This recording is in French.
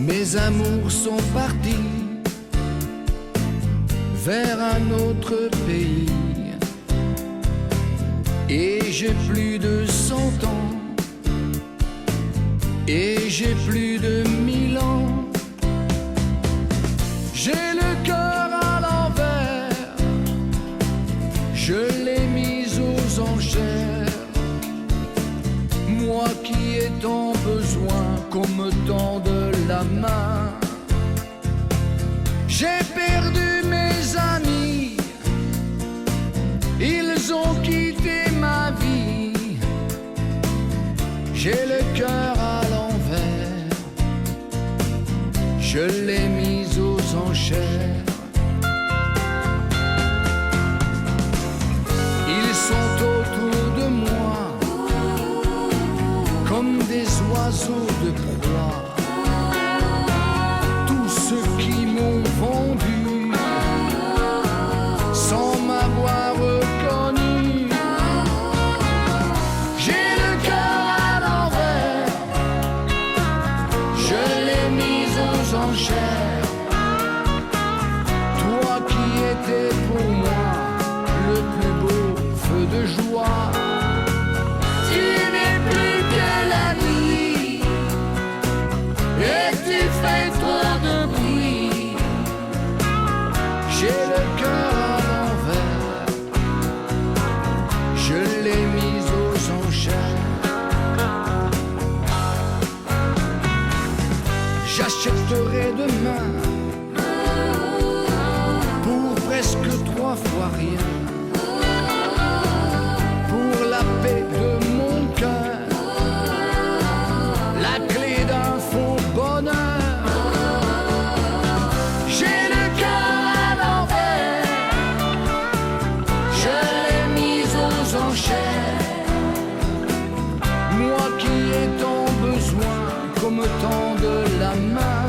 Mes amours sont partis vers un autre pays et j'ai plus de 100 ans et j'ai plus de 1000 ans. J'ai le cœur à l'envers, je l'ai mis aux enchères. Moi qui ai tant besoin qu'on me tende la main. J'ai perdu mes amis, ils ont quitté ma vie. J'ai le cœur à l'envers, je l'ai mis aux enchères. Ils sont autour de moi comme des oiseaux de proie. Tous ceux qui m'ont vendu sans m'avoir reconnu. J'ai le cœur à l'envers, je l'ai mis aux enchères. Toi qui étais pour moi le plus beau feu de joie, tu n'es plus que la nuit et tu fais trop de bruit. J'ai le cœur à l'envers, je l'ai mis aux enchères. J'achèterai demain pour presque 3 fois rien, pour la paix de mon cœur, la clé d'un faux bonheur. J'ai le cœur à l'envers, je l'ai mis aux enchères. Moi qui ai tant besoin qu'on me tende la main.